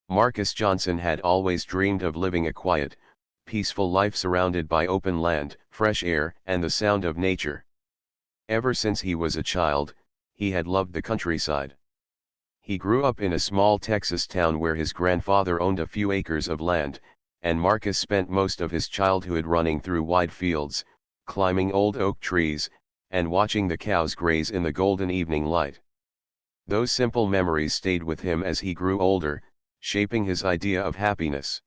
Marcus Johnson had always dreamed of living a quiet, peaceful life surrounded by open land, fresh air, and the sound of nature. Ever since he was a child, he had loved the countryside. He grew up in a small Texas town where his grandfather owned a few acres of land, and Marcus spent most of his childhood running through wide fields, climbing old oak trees, and watching the cows graze in the golden evening light. Those simple memories stayed with him as he grew older, shaping his idea of happiness.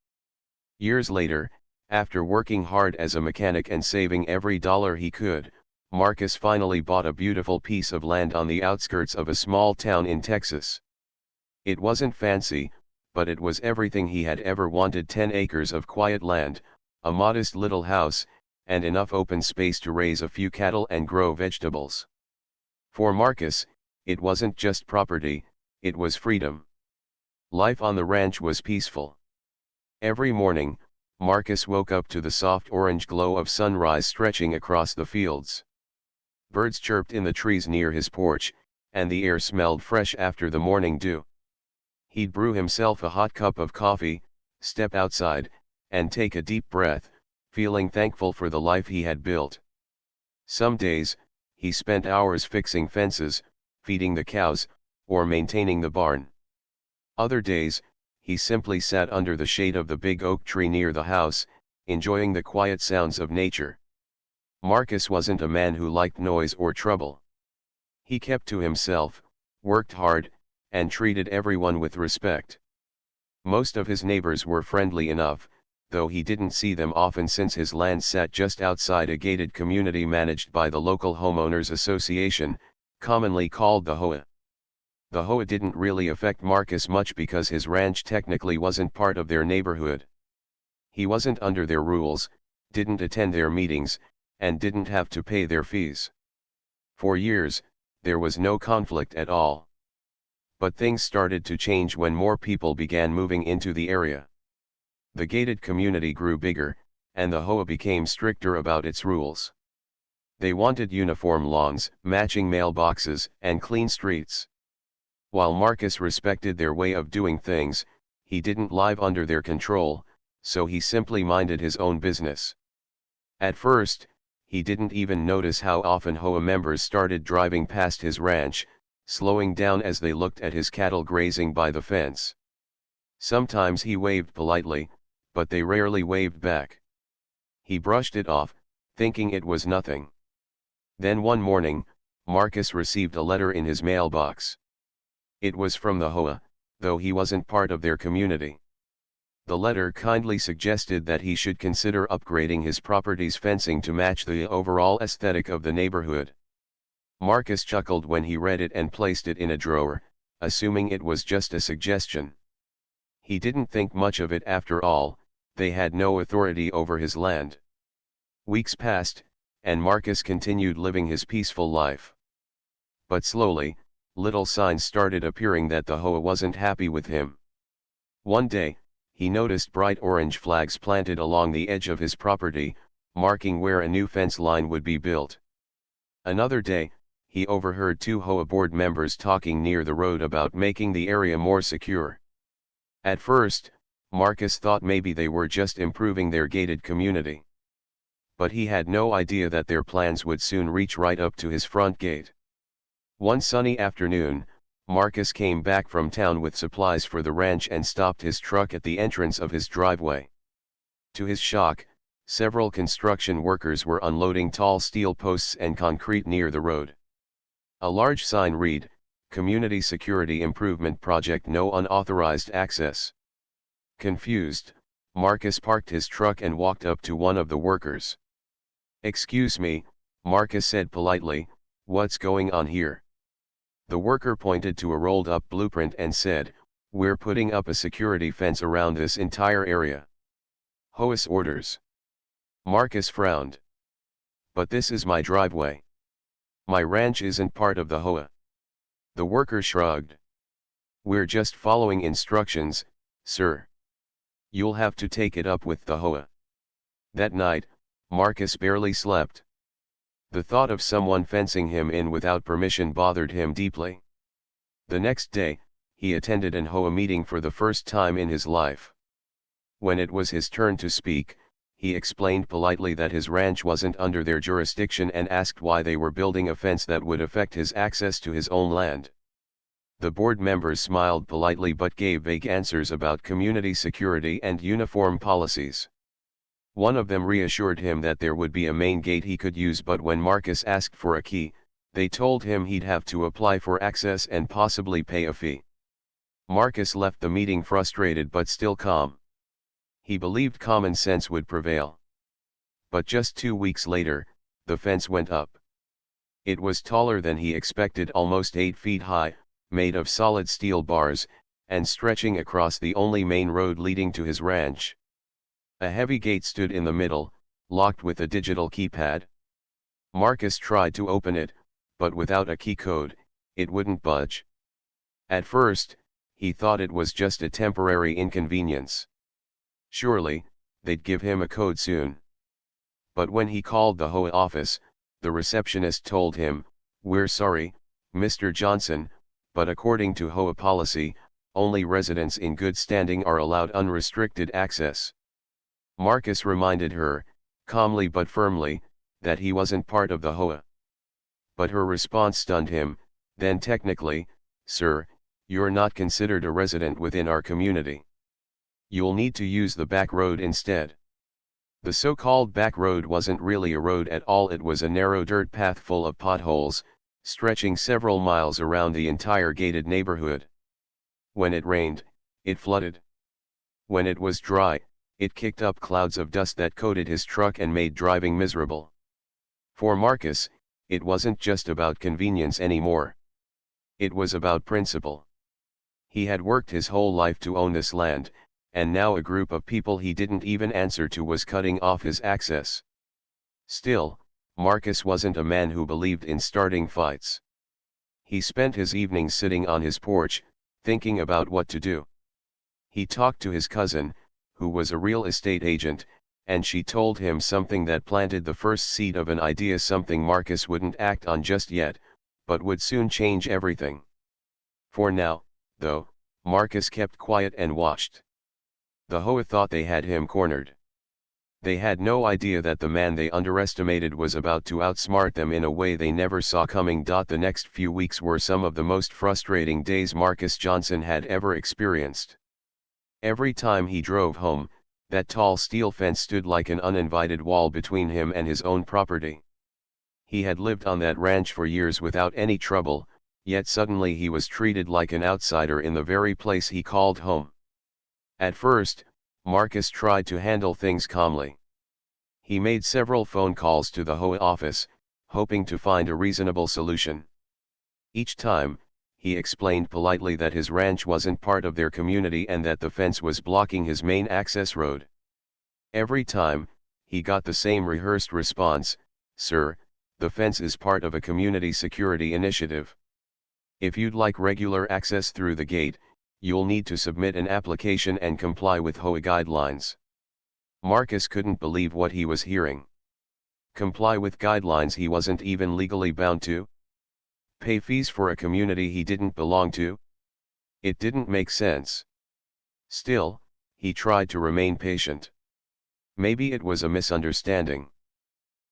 Years later, after working hard as a mechanic and saving every dollar he could, Marcus finally bought a beautiful piece of land on the outskirts of a small town in Texas. It wasn't fancy, but it was everything he had ever wanted: 10 acres of quiet land, a modest little house, and enough open space to raise a few cattle and grow vegetables. For Marcus, it wasn't just property, it was freedom. Life on the ranch was peaceful. Every morning, Marcus woke up to the soft orange glow of sunrise stretching across the fields. Birds chirped in the trees near his porch, and the air smelled fresh after the morning dew. He'd brew himself a hot cup of coffee, step outside, and take a deep breath, feeling thankful for the life he had built. Some days, he spent hours fixing fences, feeding the cows, or maintaining the barn. Other days, he simply sat under the shade of the big oak tree near the house, enjoying the quiet sounds of nature. Marcus wasn't a man who liked noise or trouble. He kept to himself, worked hard, and treated everyone with respect. Most of his neighbors were friendly enough, though he didn't see them often since his land sat just outside a gated community managed by the local homeowners association, commonly called the HOA. The HOA didn't really affect Marcus much because his ranch technically wasn't part of their neighborhood. He wasn't under their rules, didn't attend their meetings, and didn't have to pay their fees. For years, there was no conflict at all. But things started to change when more people began moving into the area. The gated community grew bigger, and the HOA became stricter about its rules. They wanted uniform lawns, matching mailboxes, and clean streets. While Marcus respected their way of doing things, he didn't live under their control, so he simply minded his own business. At first, he didn't even notice how often HOA members started driving past his ranch, slowing down as they looked at his cattle grazing by the fence. Sometimes he waved politely, but they rarely waved back. He brushed it off, thinking it was nothing. Then one morning, Marcus received a letter in his mailbox. It was from the HOA, though he wasn't part of their community. The letter kindly suggested that he should consider upgrading his property's fencing to match the overall aesthetic of the neighborhood. Marcus chuckled when he read it and placed it in a drawer, assuming it was just a suggestion. He didn't think much of it after all, they had no authority over his land. Weeks passed, and Marcus continued living his peaceful life. But slowly, little signs started appearing that the HOA wasn't happy with him. One day, he noticed bright orange flags planted along the edge of his property, marking where a new fence line would be built. Another day, he overheard 2 HOA board members talking near the road about making the area more secure. At first, Marcus thought maybe they were just improving their gated community. But he had no idea that their plans would soon reach right up to his front gate. One sunny afternoon, Marcus came back from town with supplies for the ranch and stopped his truck at the entrance of his driveway. To his shock, several construction workers were unloading tall steel posts and concrete near the road. A large sign read, "Community Security Improvement Project, no unauthorized access." Confused, Marcus parked his truck and walked up to one of the workers. "Excuse me," Marcus said politely, "what's going on here?" The worker pointed to a rolled-up blueprint and said, "We're putting up a security fence around this entire area." "HOA's orders." Marcus frowned. "But this is my driveway. My ranch isn't part of the HOA." The worker shrugged. "We're just following instructions, sir. You'll have to take it up with the HOA." That night, Marcus barely slept. The thought of someone fencing him in without permission bothered him deeply. The next day, he attended an HOA meeting for the first time in his life. When it was his turn to speak, he explained politely that his ranch wasn't under their jurisdiction and asked why they were building a fence that would affect his access to his own land. The board members smiled politely but gave vague answers about community security and uniform policies. One of them reassured him that there would be a main gate he could use, but when Marcus asked for a key, they told him he'd have to apply for access and possibly pay a fee. Marcus left the meeting frustrated but still calm. He believed common sense would prevail. But just 2 weeks later, the fence went up. It was taller than he expected, almost 8 feet high, made of solid steel bars, and stretching across the only main road leading to his ranch. A heavy gate stood in the middle, locked with a digital keypad. Marcus tried to open it, but without a key code, it wouldn't budge. At first, he thought it was just a temporary inconvenience. Surely, they'd give him a code soon. But when he called the HOA office, the receptionist told him, "We're sorry, Mr. Johnson, but according to HOA policy, only residents in good standing are allowed unrestricted access." Marcus reminded her, calmly but firmly, that he wasn't part of the HOA. But her response stunned him. "Then technically, sir, you're not considered a resident within our community. You'll need to use the back road instead." The so-called back road wasn't really a road at all. It was a narrow dirt path full of potholes, stretching several miles around the entire gated neighborhood. When it rained, it flooded. When it was dry, it kicked up clouds of dust that coated his truck and made driving miserable. For Marcus, it wasn't just about convenience anymore. It was about principle. He had worked his whole life to own this land, and now a group of people he didn't even answer to was cutting off his access. Still, Marcus wasn't a man who believed in starting fights. He spent his evenings sitting on his porch, thinking about what to do. He talked to his cousin, who was a real estate agent, and she told him something that planted the first seed of an idea, something Marcus wouldn't act on just yet, but would soon change everything. For now, though, Marcus kept quiet and watched. The HOA thought they had him cornered. They had no idea that the man they underestimated was about to outsmart them in a way they never saw coming. The next few weeks were some of the most frustrating days Marcus Johnson had ever experienced. Every time he drove home, that tall steel fence stood like an uninvited wall between him and his own property. He had lived on that ranch for years without any trouble, yet suddenly he was treated like an outsider in the very place he called home. At first, Marcus tried to handle things calmly. He made several phone calls to the HOA office, hoping to find a reasonable solution. Each time, he explained politely that his ranch wasn't part of their community and that the fence was blocking his main access road. Every time, he got the same rehearsed response: "Sir, the fence is part of a community security initiative. If you'd like regular access through the gate, you'll need to submit an application and comply with HOA guidelines." Marcus couldn't believe what he was hearing. Comply with guidelines he wasn't even legally bound to? Pay fees for a community he didn't belong to? It didn't make sense. Still, he tried to remain patient. Maybe it was a misunderstanding.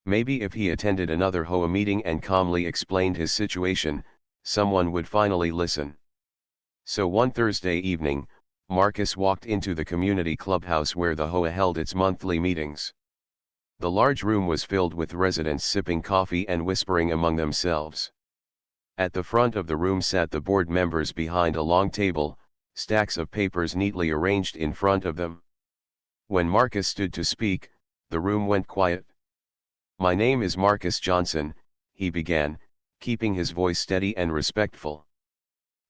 Maybe if he attended another HOA meeting and calmly explained his situation, someone would finally listen. So one Thursday evening, Marcus walked into the community clubhouse where the HOA held its monthly meetings. The large room was filled with residents sipping coffee and whispering among themselves. At the front of the room sat the board members behind a long table, stacks of papers neatly arranged in front of them. When Marcus stood to speak, the room went quiet. "My name is Marcus Johnson," he began, keeping his voice steady and respectful.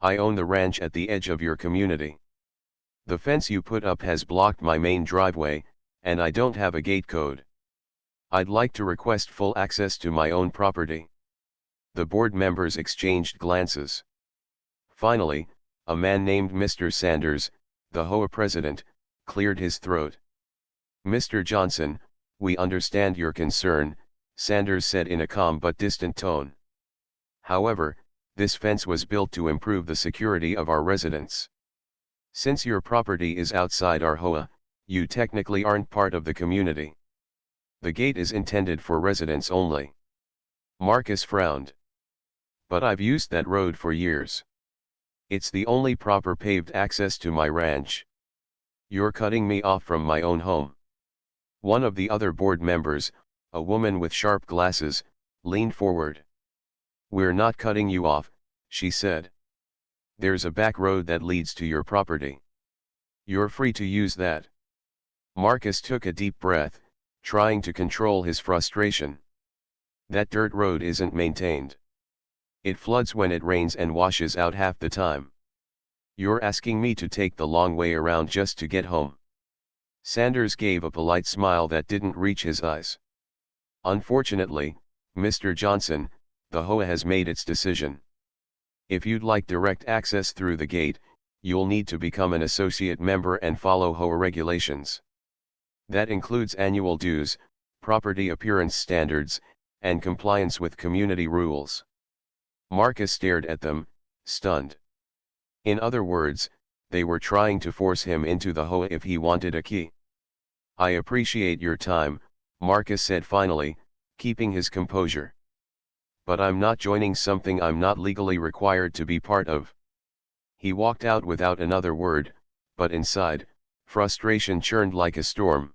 "I own the ranch at the edge of your community. The fence you put up has blocked my main driveway, and I don't have a gate code. I'd like to request full access to my own property." The board members exchanged glances. Finally, a man named Mr. Sanders, the HOA president, cleared his throat. "Mr. Johnson, we understand your concern," Sanders said in a calm but distant tone. "However, This fence was built to improve the security of our residents. Since your property is outside our HOA, you technically aren't part of the community. The gate is intended for residents only. Marcus frowned. But I've used that road for years. It's the only proper paved access to my ranch. You're cutting me off from my own home. One of the other board members, a woman with sharp glasses, leaned forward. We're not cutting you off, she said. There's a back road that leads to your property. You're free to use that. Marcus took a deep breath, trying to control his frustration. That dirt road isn't maintained. It floods when it rains and washes out half the time. You're asking me to take the long way around just to get home. Sanders gave a polite smile that didn't reach his eyes. Unfortunately, Mr. Johnson, the HOA has made its decision. If you'd like direct access through the gate, you'll need to become an associate member and follow HOA regulations. That includes annual dues, property appearance standards, and compliance with community rules. Marcus stared at them, stunned. In other words, they were trying to force him into the HOA if he wanted a key. I appreciate your time, Marcus said finally, keeping his composure. But I'm not joining something I'm not legally required to be part of. He walked out without another word, but inside, frustration churned like a storm.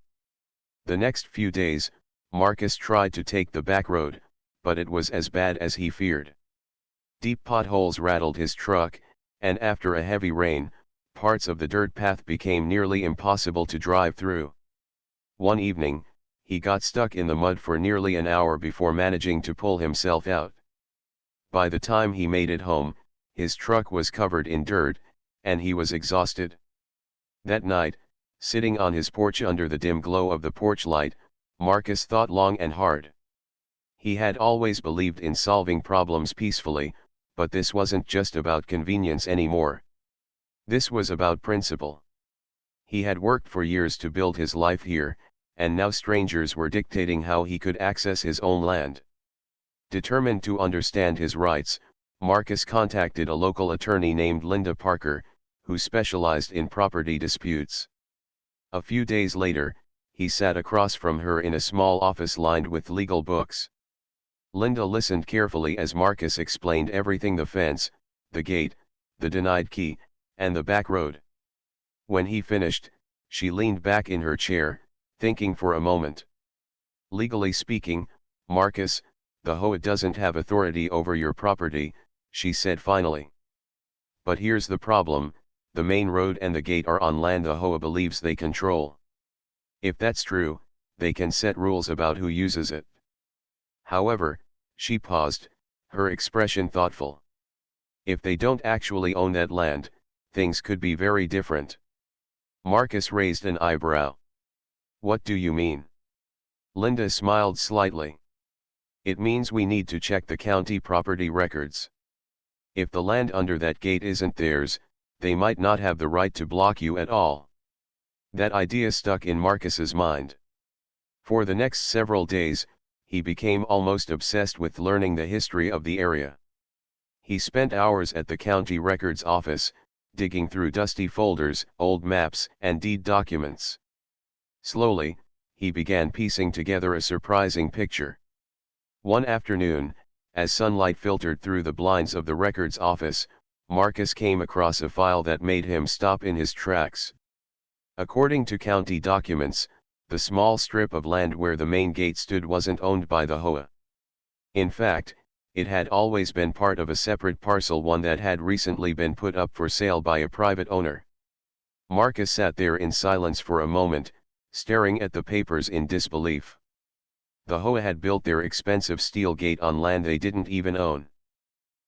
The next few days, Marcus tried to take the back road, but it was as bad as he feared. Deep potholes rattled his truck, and after a heavy rain, parts of the dirt path became nearly impossible to drive through. One evening, he got stuck in the mud for nearly an hour before managing to pull himself out. By the time he made it home, his truck was covered in dirt, and he was exhausted. That night, sitting on his porch under the dim glow of the porch light, Marcus thought long and hard. He had always believed in solving problems peacefully, but this wasn't just about convenience anymore. This was about principle. He had worked for years to build his life here, and now strangers were dictating how he could access his own land. Determined to understand his rights, Marcus contacted a local attorney named Linda Parker, who specialized in property disputes. A few days later, he sat across from her in a small office lined with legal books. Linda listened carefully as Marcus explained everything: the fence, the gate, the denied key, and the back road. When he finished, she leaned back in her chair, thinking for a moment. Legally speaking, Marcus, the HOA doesn't have authority over your property, she said finally. But here's the problem: the main road and the gate are on land the HOA believes they control. If that's true, they can set rules about who uses it. However, she paused, her expression thoughtful. If they don't actually own that land, things could be very different. Marcus raised an eyebrow. What do you mean? Linda smiled slightly. It means we need to check the county property records. If the land under that gate isn't theirs, they might not have the right to block you at all. That idea stuck in Marcus's mind. For the next several days, he became almost obsessed with learning the history of the area. He spent hours at the county records office, digging through dusty folders, old maps, and deed documents. Slowly, he began piecing together a surprising picture. One afternoon, as sunlight filtered through the blinds of the records office, Marcus came across a file that made him stop in his tracks. According to county documents, the small strip of land where the main gate stood wasn't owned by the HOA. In fact, it had always been part of a separate parcel, one that had recently been put up for sale by a private owner. Marcus sat there in silence for a moment, staring at the papers in disbelief. The HOA had built their expensive steel gate on land they didn't even own.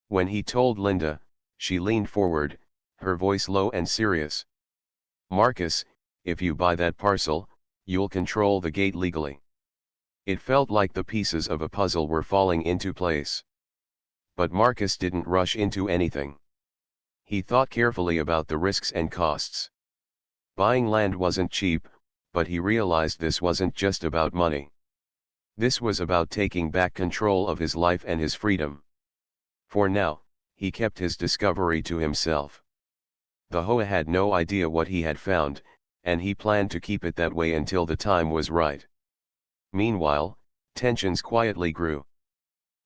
When he told Linda, she leaned forward, her voice low and serious. Marcus, if you buy that parcel, you'll control the gate legally. It felt like the pieces of a puzzle were falling into place. But Marcus didn't rush into anything. He thought carefully about the risks and costs. Buying land wasn't cheap, but he realized this wasn't just about money. This was about taking back control of his life and his freedom. For now, he kept his discovery to himself. The HOA had no idea what he had found, and he planned to keep it that way until the time was right. Meanwhile, tensions quietly grew.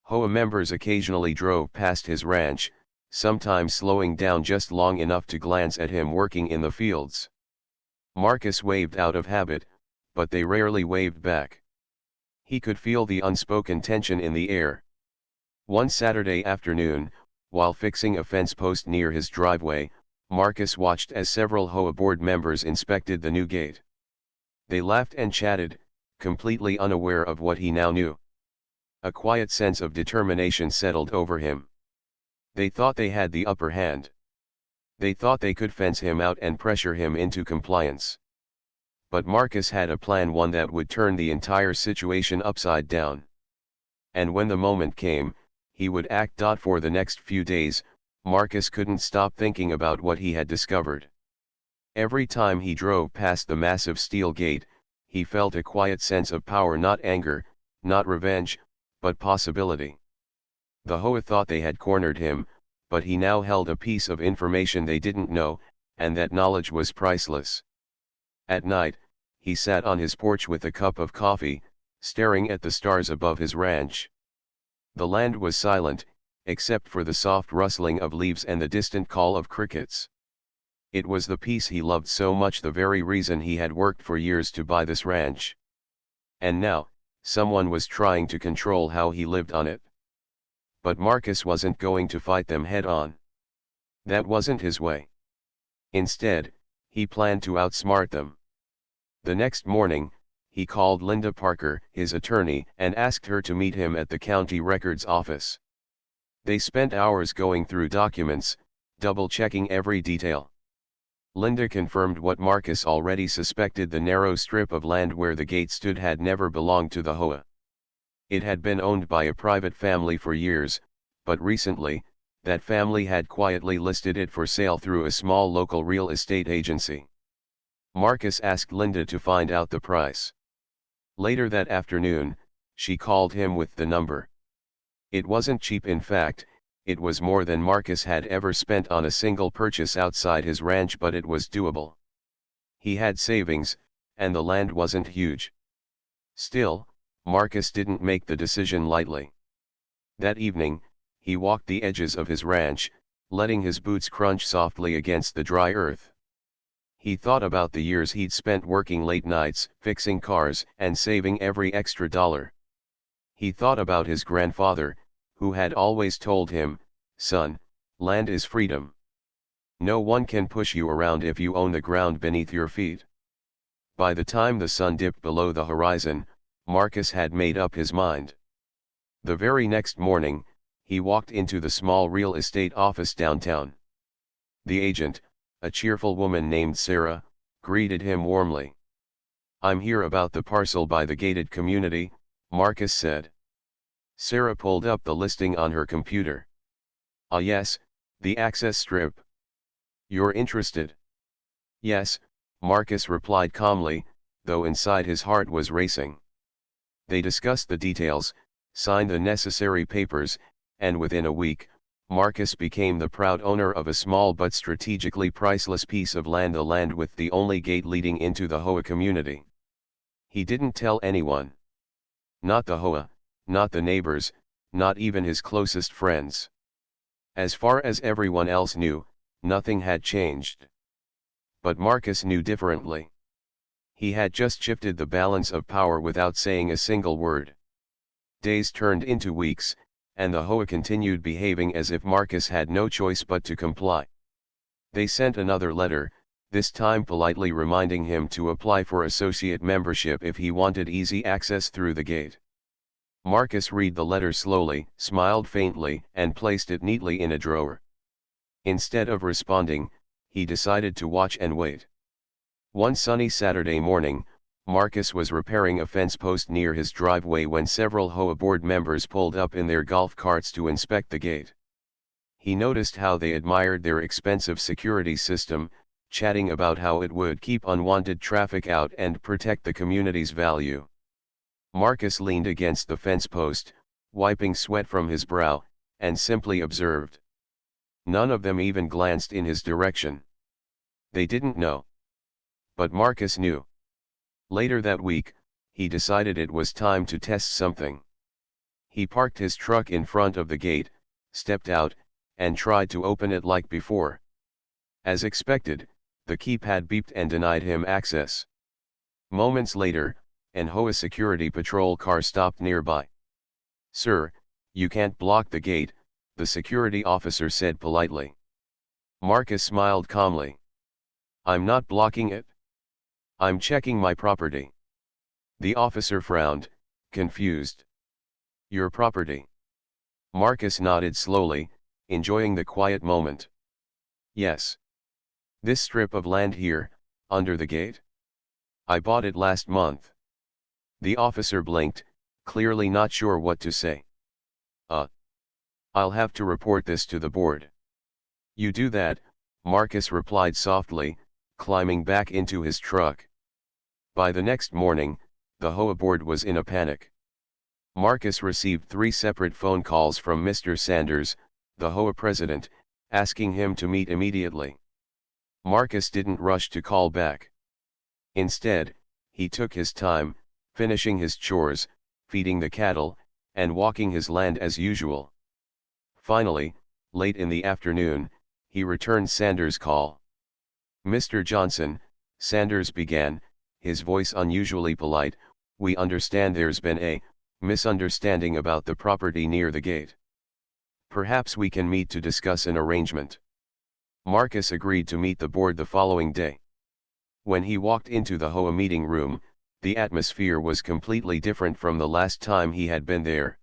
HOA members occasionally drove past his ranch, sometimes slowing down just long enough to glance at him working in the fields. Marcus waved out of habit, but they rarely waved back. He could feel the unspoken tension in the air. One Saturday afternoon, while fixing a fence post near his driveway, Marcus watched as several HOA board members inspected the new gate. They laughed and chatted, completely unaware of what he now knew. A quiet sense of determination settled over him. They thought they had the upper hand. They thought they could fence him out and pressure him into compliance. But Marcus had a plan, one that would turn the entire situation upside down. And when the moment came, he would act. For the next few days, Marcus couldn't stop thinking about what he had discovered. Every time he drove past the massive steel gate, he felt a quiet sense of power, not anger, not revenge, but possibility. The HOA thought they had cornered him, but he now held a piece of information they didn't know, and that knowledge was priceless. At night, he sat on his porch with a cup of coffee, staring at the stars above his ranch. The land was silent, except for the soft rustling of leaves and the distant call of crickets. It was the peace he loved so much, the very reason he had worked for years to buy this ranch. And now, someone was trying to control how he lived on it. But Marcus wasn't going to fight them head on. That wasn't his way. Instead, he planned to outsmart them. The next morning, he called Linda Parker, his attorney, and asked her to meet him at the county records office. They spent hours going through documents, double-checking every detail. Linda confirmed what Marcus already suspected: the narrow strip of land where the gate stood had never belonged to the HOA. It had been owned by a private family for years, but recently, that family had quietly listed it for sale through a small local real estate agency. Marcus asked Linda to find out the price. Later that afternoon, she called him with the number. It wasn't cheap. In fact, it was more than Marcus had ever spent on a single purchase outside his ranch, but it was doable. He had savings, and the land wasn't huge. Still, Marcus didn't make the decision lightly. That evening, he walked the edges of his ranch, letting his boots crunch softly against the dry earth. He thought about the years he'd spent working late nights, fixing cars, and saving every extra dollar. He thought about his grandfather, who had always told him, "Son, land is freedom. No one can push you around if you own the ground beneath your feet." By the time the sun dipped below the horizon, Marcus had made up his mind. The very next morning, he walked into the small real estate office downtown. The agent, a cheerful woman named Sarah, greeted him warmly. "I'm here about the parcel by the gated community," Marcus said. Sarah pulled up the listing on her computer. "Ah yes, the access strip. You're interested?" "Yes," Marcus replied calmly, though inside his heart was racing. They discussed the details, signed the necessary papers, and within a week, Marcus became the proud owner of a small but strategically priceless piece of land, the land with the only gate leading into the HOA community. He didn't tell anyone. Not the HOA, not the neighbors, not even his closest friends. As far as everyone else knew, nothing had changed. But Marcus knew differently. He had just shifted the balance of power without saying a single word. Days turned into weeks, and the HOA continued behaving as if Marcus had no choice but to comply. They sent another letter, this time politely reminding him to apply for associate membership if he wanted easy access through the gate. Marcus read the letter slowly, smiled faintly, and placed it neatly in a drawer. Instead of responding, he decided to watch and wait. One sunny Saturday morning, Marcus was repairing a fence post near his driveway when several HOA board members pulled up in their golf carts to inspect the gate. He noticed how they admired their expensive security system, chatting about how it would keep unwanted traffic out and protect the community's value. Marcus leaned against the fence post, wiping sweat from his brow, and simply observed. None of them even glanced in his direction. They didn't know. But Marcus knew. Later that week, he decided it was time to test something. He parked his truck in front of the gate, stepped out, and tried to open it like before. As expected, the keypad beeped and denied him access. Moments later, an HOA security patrol car stopped nearby. "Sir, you can't block the gate," the security officer said politely. Marcus smiled calmly. "I'm not blocking it. I'm checking my property." The officer frowned, confused. "Your property?" Marcus nodded slowly, enjoying the quiet moment. "Yes. This strip of land here, under the gate? I bought it last month." The officer blinked, clearly not sure what to say. I'll have to report this to the board." "You do that," Marcus replied softly, climbing back into his truck. By the next morning, the HOA board was in a panic. Marcus received 3 separate phone calls from Mr. Sanders, the HOA president, asking him to meet immediately. Marcus didn't rush to call back. Instead, he took his time, finishing his chores, feeding the cattle, and walking his land as usual. Finally, late in the afternoon, he returned Sanders' call. "Mr. Johnson," Sanders began, his voice unusually polite, "we understand there's been a misunderstanding about the property near the gate. Perhaps we can meet to discuss an arrangement." Marcus agreed to meet the board the following day. When he walked into the HOA meeting room, the atmosphere was completely different from the last time he had been there.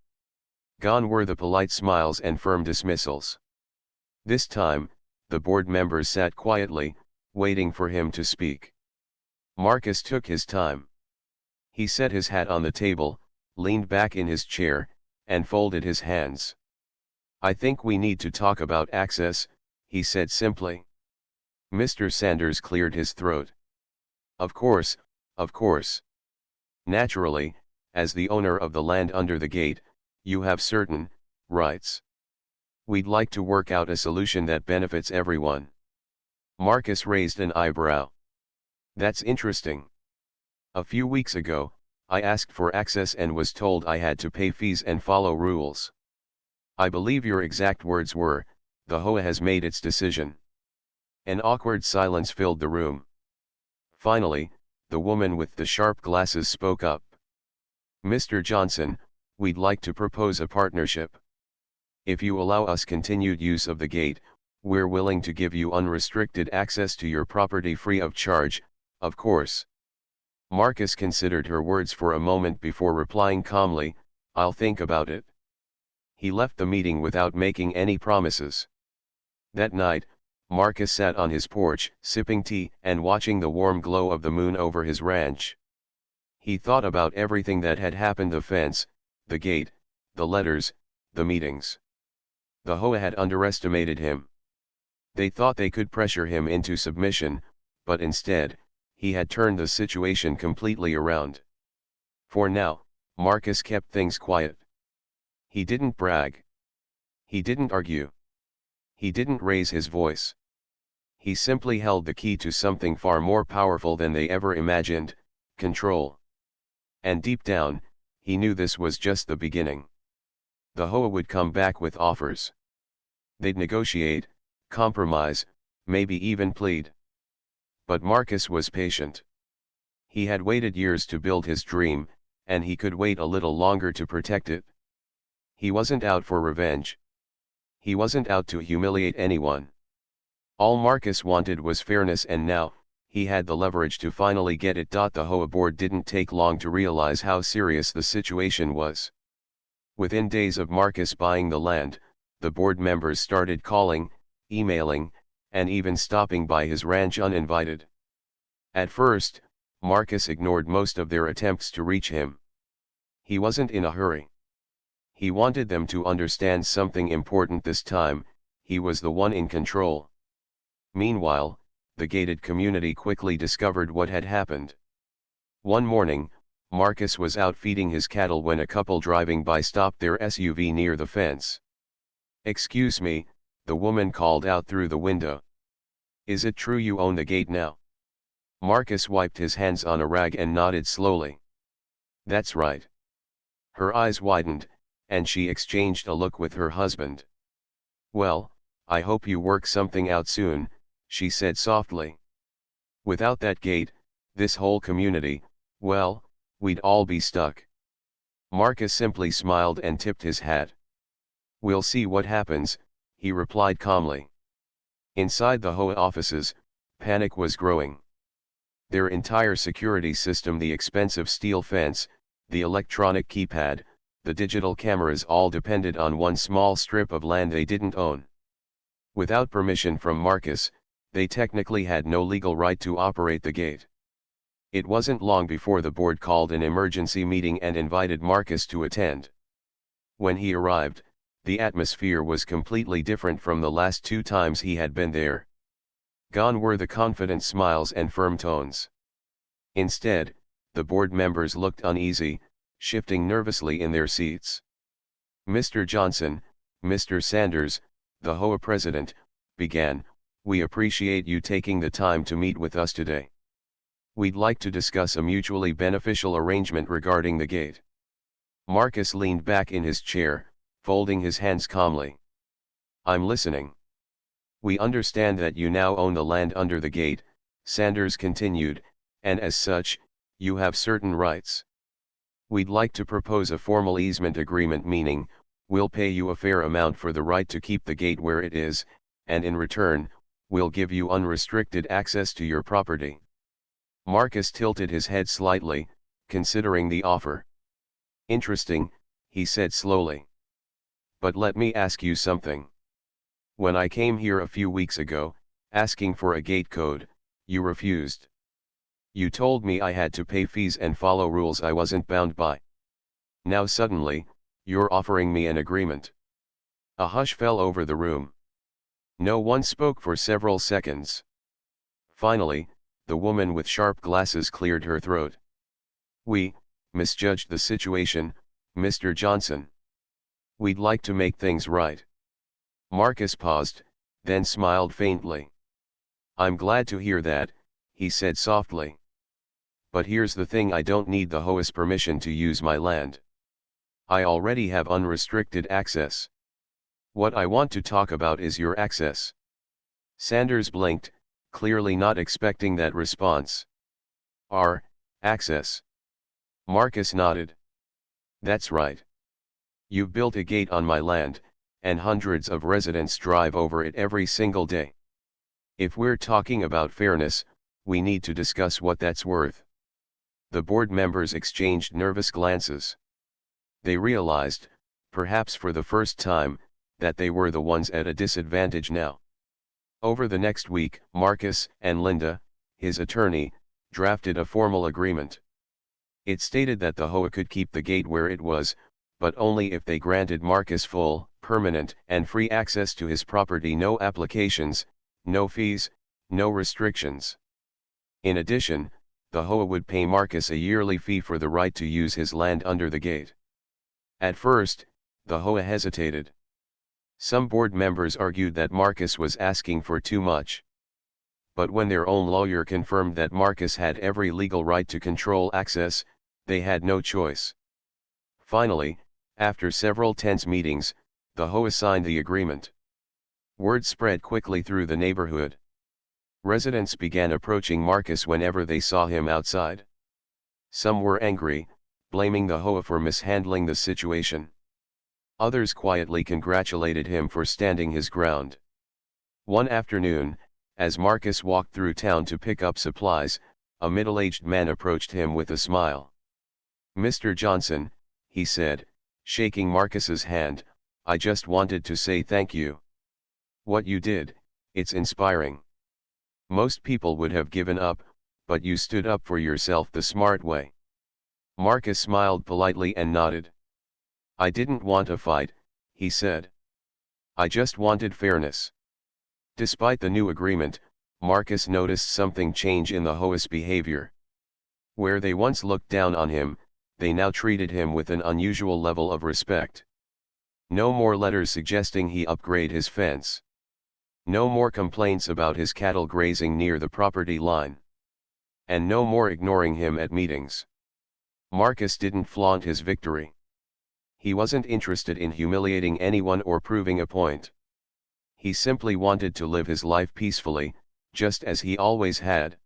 Gone were the polite smiles and firm dismissals. This time, the board members sat quietly, waiting for him to speak. Marcus took his time. He set his hat on the table, leaned back in his chair, and folded his hands. "I think we need to talk about access," he said simply. Mr. Sanders cleared his throat. Of course, of course. Naturally, as the owner of the land under the gate, you have certain rights. We'd like to work out a solution that benefits everyone." Marcus raised an eyebrow. "That's interesting. A few weeks ago, I asked for access and was told I had to pay fees and follow rules. I believe your exact words were, 'The HOA has made its decision.'" An awkward silence filled the room. Finally, the woman with the sharp glasses spoke up. "Mr. Johnson, we'd like to propose a partnership. If you allow us continued use of the gate, we're willing to give you unrestricted access to your property free of charge, of course." Marcus considered her words for a moment before replying calmly, "I'll think about it." He left the meeting without making any promises. That night, Marcus sat on his porch, sipping tea and watching the warm glow of the moon over his ranch. He thought about everything that had happened: the fence, the gate, the letters, the meetings. The HOA had underestimated him. They thought they could pressure him into submission, but instead, he had turned the situation completely around. For now, Marcus kept things quiet. He didn't brag. He didn't argue. He didn't raise his voice. He simply held the key to something far more powerful than they ever imagined: control. And deep down, he knew this was just the beginning. The HOA would come back with offers. They'd negotiate, compromise, maybe even plead. But Marcus was patient. He had waited years to build his dream, and he could wait a little longer to protect it. He wasn't out for revenge. He wasn't out to humiliate anyone. All Marcus wanted was fairness, and now, he had the leverage to finally get it. The HOA board didn't take long to realize how serious the situation was. Within days of Marcus buying the land, the board members started calling, emailing, and even stopping by his ranch uninvited. At first, Marcus ignored most of their attempts to reach him. He wasn't in a hurry. He wanted them to understand something important this time: he was the one in control. Meanwhile, the gated community quickly discovered what had happened. One morning, Marcus was out feeding his cattle when a couple driving by stopped their SUV near the fence. "Excuse me," the woman called out through the window. Is it true you own the gate now? Marcus wiped his hands on a rag and nodded slowly. That's right. Her eyes widened, and she exchanged a look with her husband. Well, I hope you work something out soon, she said softly. Without that gate, this whole community, well, we'd all be stuck. Marcus simply smiled and tipped his hat. We'll see what happens, he replied calmly. Inside the HOA offices, panic was growing. Their entire security system, the expensive steel fence, the electronic keypad, the digital cameras, all depended on one small strip of land they didn't own. Without permission from Marcus, they technically had no legal right to operate the gate. It wasn't long before the board called an emergency meeting and invited Marcus to attend. When he arrived, the atmosphere was completely different from the last 2 times he had been there. Gone were the confident smiles and firm tones. Instead, the board members looked uneasy, shifting nervously in their seats. Mr. Johnson, Mr. Sanders, the HOA president, began, we appreciate you taking the time to meet with us today. We'd like to discuss a mutually beneficial arrangement regarding the gate. Marcus leaned back in his chair, folding his hands calmly. I'm listening. We understand that you now own the land under the gate, Sanders continued, and as such, you have certain rights. We'd like to propose a formal easement agreement, meaning, we'll pay you a fair amount for the right to keep the gate where it is, and in return, we'll give you unrestricted access to your property. Marcus tilted his head slightly, considering the offer. Interesting, he said slowly. But let me ask you something. When I came here a few weeks ago, asking for a gate code, you refused. You told me I had to pay fees and follow rules I wasn't bound by. Now suddenly, you're offering me an agreement. A hush fell over the room. No one spoke for several seconds. Finally, the woman with sharp glasses cleared her throat. We misjudged the situation, Mr. Johnson. We'd like to make things right. Marcus paused, then smiled faintly. I'm glad to hear that, he said softly. But here's the thing, I don't need the HOA's permission to use my land. I already have unrestricted access. What I want to talk about is your access. Sanders blinked, clearly not expecting that response. Our access. Marcus nodded. That's right. You've built a gate on my land, and hundreds of residents drive over it every single day. If we're talking about fairness, we need to discuss what that's worth. The board members exchanged nervous glances. They realized, perhaps for the first time, that they were the ones at a disadvantage now. Over the next week, Marcus and Linda, his attorney, drafted a formal agreement. It stated that the HOA could keep the gate where it was, but only if they granted Marcus full, permanent, and free access to his property, no applications, no fees, no restrictions. In addition, the HOA would pay Marcus a yearly fee for the right to use his land under the gate. At first, the HOA hesitated. Some board members argued that Marcus was asking for too much. But when their own lawyer confirmed that Marcus had every legal right to control access, they had no choice. Finally, after several tense meetings, the HOA signed the agreement. Word spread quickly through the neighborhood. Residents began approaching Marcus whenever they saw him outside. Some were angry, blaming the HOA for mishandling the situation. Others quietly congratulated him for standing his ground. One afternoon, as Marcus walked through town to pick up supplies, a middle-aged man approached him with a smile. Mr. Johnson, he said, shaking Marcus's hand, I just wanted to say thank you. What you did, it's inspiring. Most people would have given up, but you stood up for yourself the smart way. Marcus smiled politely and nodded. I didn't want a fight, he said. I just wanted fairness. Despite the new agreement, Marcus noticed something change in the HOA's behavior. Where they once looked down on him, they now treated him with an unusual level of respect. No more letters suggesting he upgrade his fence. No more complaints about his cattle grazing near the property line. And no more ignoring him at meetings. Marcus didn't flaunt his victory. He wasn't interested in humiliating anyone or proving a point. He simply wanted to live his life peacefully, just as he always had.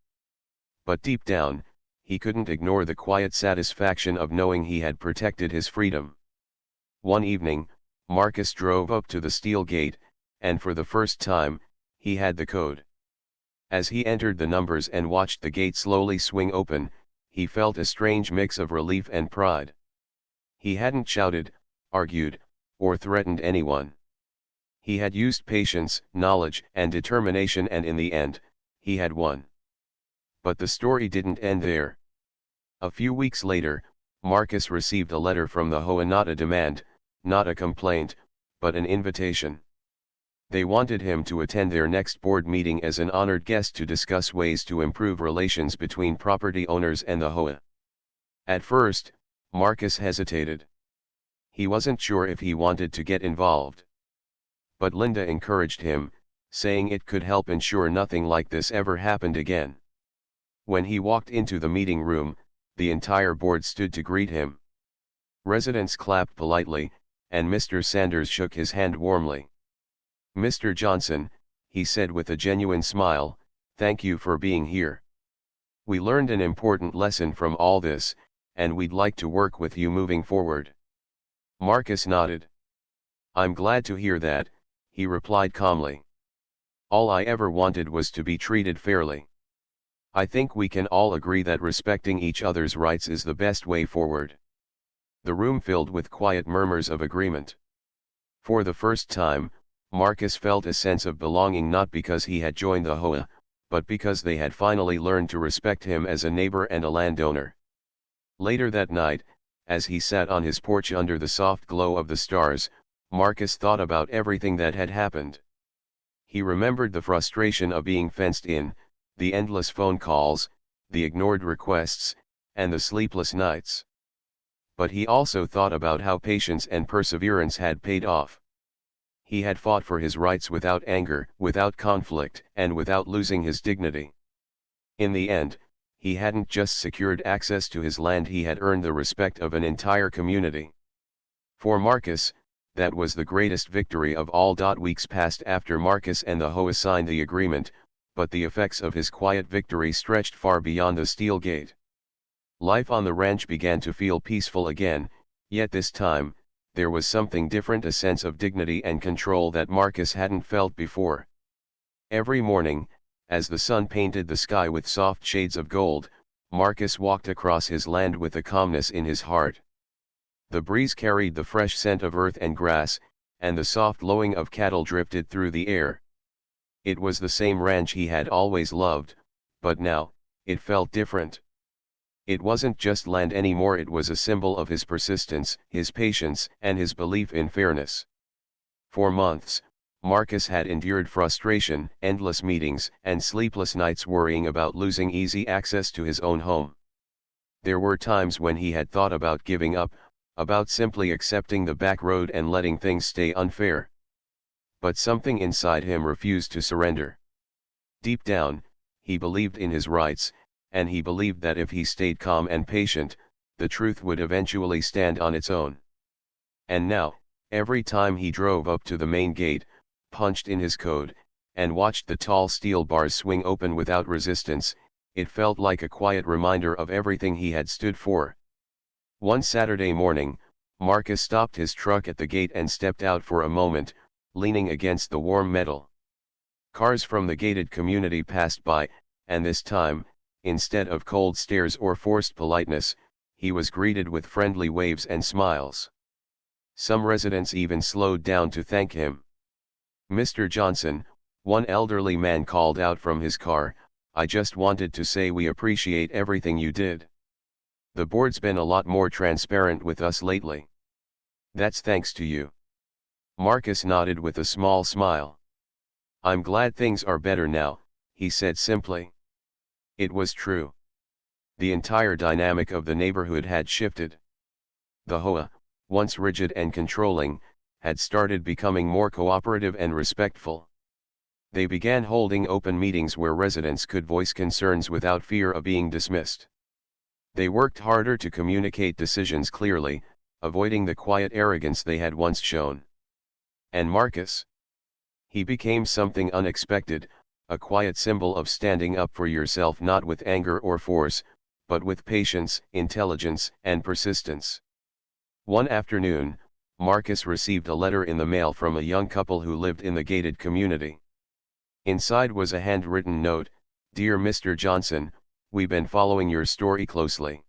But deep down, he couldn't ignore the quiet satisfaction of knowing he had protected his freedom. One evening, Marcus drove up to the steel gate, and for the first time, he had the code. As he entered the numbers and watched the gate slowly swing open, he felt a strange mix of relief and pride. He hadn't shouted, argued, or threatened anyone. He had used patience, knowledge, and determination, and in the end, he had won. But the story didn't end there. A few weeks later, Marcus received a letter from the HOA, not a demand, not a complaint, but an invitation. They wanted him to attend their next board meeting as an honored guest to discuss ways to improve relations between property owners and the HOA. At first, Marcus hesitated. He wasn't sure if he wanted to get involved. But Linda encouraged him, saying it could help ensure nothing like this ever happened again. When he walked into the meeting room, the entire board stood to greet him. Residents clapped politely, and Mr. Sanders shook his hand warmly. "Mr. Johnson," he said with a genuine smile, "thank you for being here. We learned an important lesson from all this, and we'd like to work with you moving forward." Marcus nodded. "I'm glad to hear that," he replied calmly. "All I ever wanted was to be treated fairly. I think we can all agree that respecting each other's rights is the best way forward." The room filled with quiet murmurs of agreement. For the first time, Marcus felt a sense of belonging, not because he had joined the HOA, but because they had finally learned to respect him as a neighbor and a landowner. Later that night, as he sat on his porch under the soft glow of the stars, Marcus thought about everything that had happened. He remembered the frustration of being fenced in, the endless phone calls, the ignored requests, and the sleepless nights. But he also thought about how patience and perseverance had paid off. He had fought for his rights without anger, without conflict, and without losing his dignity. In the end, he hadn't just secured access to his land, he had earned the respect of an entire community. For Marcus, that was the greatest victory of all. Weeks passed after Marcus and the HOA signed the agreement, but the effects of his quiet victory stretched far beyond the steel gate. Life on the ranch began to feel peaceful again, yet this time, there was something different, a sense of dignity and control that Marcus hadn't felt before. Every morning, as the sun painted the sky with soft shades of gold, Marcus walked across his land with a calmness in his heart. The breeze carried the fresh scent of earth and grass, and the soft lowing of cattle drifted through the air. It was the same ranch he had always loved, but now, it felt different. It wasn't just land anymore, it was a symbol of his persistence, his patience, and his belief in fairness. For months, Marcus had endured frustration, endless meetings, and sleepless nights worrying about losing easy access to his own home. There were times when he had thought about giving up, about simply accepting the back road and letting things stay unfair. But something inside him refused to surrender. Deep down, he believed in his rights, and he believed that if he stayed calm and patient, the truth would eventually stand on its own. And now, every time he drove up to the main gate, punched in his code, and watched the tall steel bars swing open without resistance, it felt like a quiet reminder of everything he had stood for. One Saturday morning, Marcus stopped his truck at the gate and stepped out for a moment, leaning against the warm metal. Cars from the gated community passed by, and this time, instead of cold stares or forced politeness, he was greeted with friendly waves and smiles. Some residents even slowed down to thank him. "Mr. Johnson," one elderly man called out from his car, "I just wanted to say we appreciate everything you did. The board's been a lot more transparent with us lately." "That's thanks to you." Marcus nodded with a small smile. "I'm glad things are better now," he said simply. It was true. The entire dynamic of the neighborhood had shifted. The HOA, once rigid and controlling, had started becoming more cooperative and respectful. They began holding open meetings where residents could voice concerns without fear of being dismissed. They worked harder to communicate decisions clearly, avoiding the quiet arrogance they had once shown. And Marcus? He became something unexpected, a quiet symbol of standing up for yourself, not with anger or force, but with patience, intelligence, and persistence. One afternoon, Marcus received a letter in the mail from a young couple who lived in the gated community. Inside was a handwritten note: "Dear Mr. Johnson, we've been following your story closely.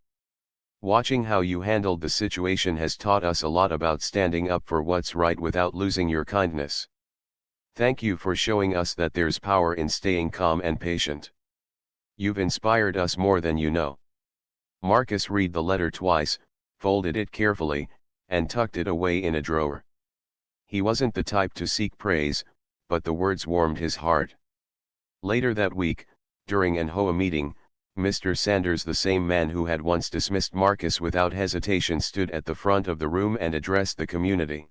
Watching how you handled the situation has taught us a lot about standing up for what's right without losing your kindness. Thank you for showing us that there's power in staying calm and patient. You've inspired us more than you know." Marcus read the letter twice, folded it carefully, and tucked it away in a drawer. He wasn't the type to seek praise, but the words warmed his heart. Later that week, during an HOA meeting, Mr. Sanders, the same man who had once dismissed Marcus without hesitation, stood at the front of the room and addressed the community.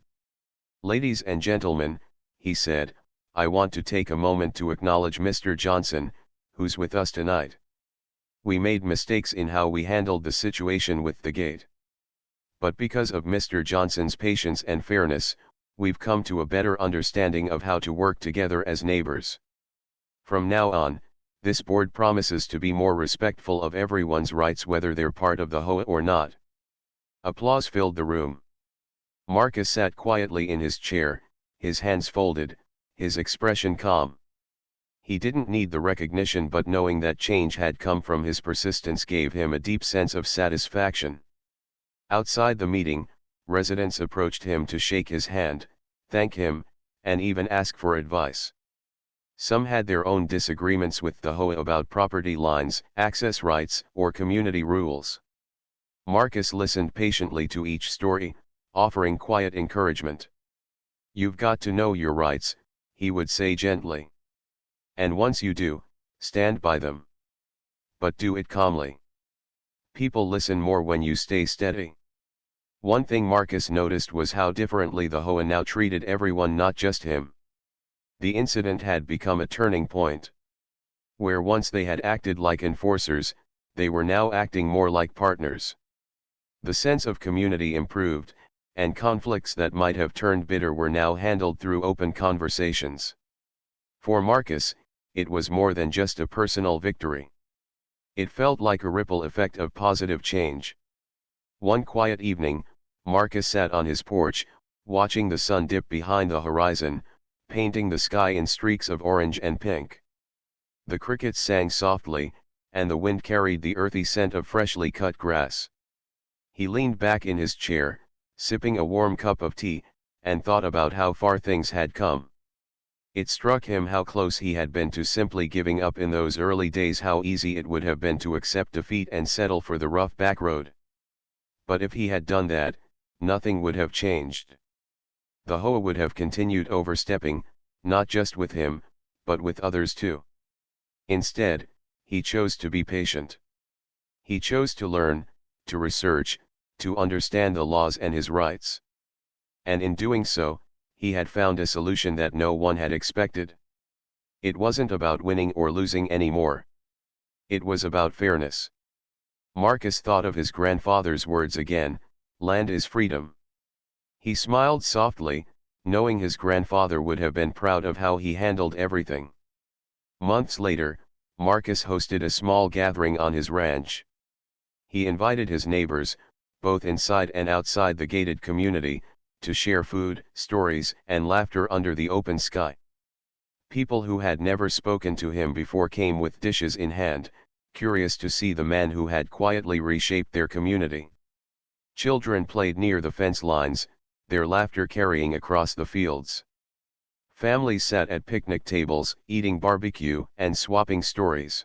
"Ladies and gentlemen," he said, "I want to take a moment to acknowledge Mr. Johnson, who's with us tonight. We made mistakes in how we handled the situation with the gate. But because of Mr. Johnson's patience and fairness, we've come to a better understanding of how to work together as neighbors. From now on, this board promises to be more respectful of everyone's rights, whether they're part of the HOA or not." Applause filled the room. Marcus sat quietly in his chair, his hands folded, his expression calm. He didn't need the recognition, but knowing that change had come from his persistence gave him a deep sense of satisfaction. Outside the meeting, residents approached him to shake his hand, thank him, and even ask for advice. Some had their own disagreements with the HOA about property lines, access rights, or community rules. Marcus listened patiently to each story, offering quiet encouragement. "You've got to know your rights," he would say gently. "And once you do, stand by them. But do it calmly. People listen more when you stay steady." One thing Marcus noticed was how differently the HOA now treated everyone, not just him. The incident had become a turning point. Where once they had acted like enforcers, they were now acting more like partners. The sense of community improved, and conflicts that might have turned bitter were now handled through open conversations. For Marcus, it was more than just a personal victory. It felt like a ripple effect of positive change. One quiet evening, Marcus sat on his porch, watching the sun dip behind the horizon, painting the sky in streaks of orange and pink. The crickets sang softly, and the wind carried the earthy scent of freshly cut grass. He leaned back in his chair, sipping a warm cup of tea, and thought about how far things had come. It struck him how close he had been to simply giving up in those early days, how easy it would have been to accept defeat and settle for the rough back road. But if he had done that, nothing would have changed. The HOA would have continued overstepping, not just with him, but with others too. Instead, he chose to be patient. He chose to learn, to research, to understand the laws and his rights. And in doing so, he had found a solution that no one had expected. It wasn't about winning or losing anymore. It was about fairness. Marcus thought of his grandfather's words again, "Land is freedom." He smiled softly, knowing his grandfather would have been proud of how he handled everything. Months later, Marcus hosted a small gathering on his ranch. He invited his neighbors, both inside and outside the gated community, to share food, stories, and laughter under the open sky. People who had never spoken to him before came with dishes in hand, curious to see the man who had quietly reshaped their community. Children played near the fence lines, their laughter carrying across the fields. Families sat at picnic tables, eating barbecue and swapping stories.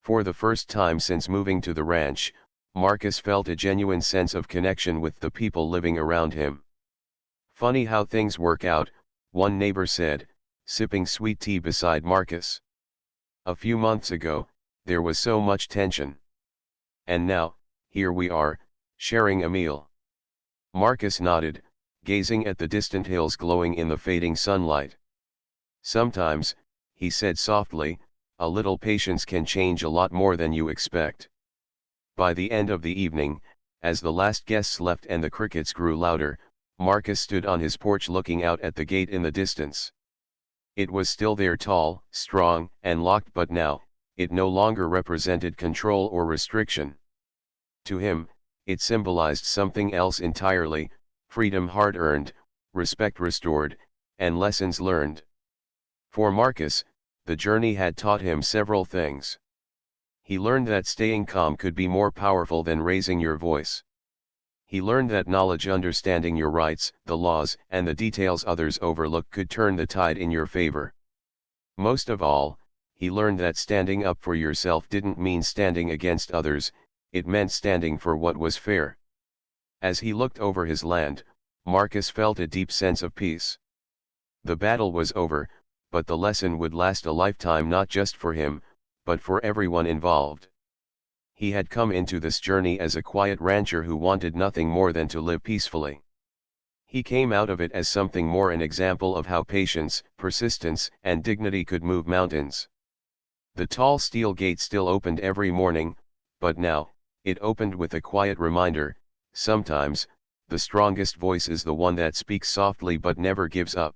For the first time since moving to the ranch, Marcus felt a genuine sense of connection with the people living around him. "Funny how things work out," one neighbor said, sipping sweet tea beside Marcus. "A few months ago, there was so much tension. And now, here we are, sharing a meal." Marcus nodded, gazing at the distant hills glowing in the fading sunlight. "Sometimes, he said softly, "a little patience can change a lot more than you expect." By the end of the evening, as the last guests left and the crickets grew louder, Marcus stood on his porch looking out at the gate in the distance. It was still there, tall, strong, and locked, but now, it no longer represented control or restriction. To him, it symbolized something else entirely: freedom hard-earned, respect restored, and lessons learned. For Marcus, the journey had taught him several things. He learned that staying calm could be more powerful than raising your voice. He learned that knowledge, understanding your rights, the laws, and the details others overlook could turn the tide in your favor. Most of all, he learned that standing up for yourself didn't mean standing against others, it meant standing for what was fair. As he looked over his land, Marcus felt a deep sense of peace. The battle was over, but the lesson would last a lifetime, not just for him, but for everyone involved. He had come into this journey as a quiet rancher who wanted nothing more than to live peacefully. He came out of it as something more, an example of how patience, persistence, and dignity could move mountains. The tall steel gate still opened every morning, but now, it opened with a quiet reminder: sometimes, the strongest voice is the one that speaks softly but never gives up.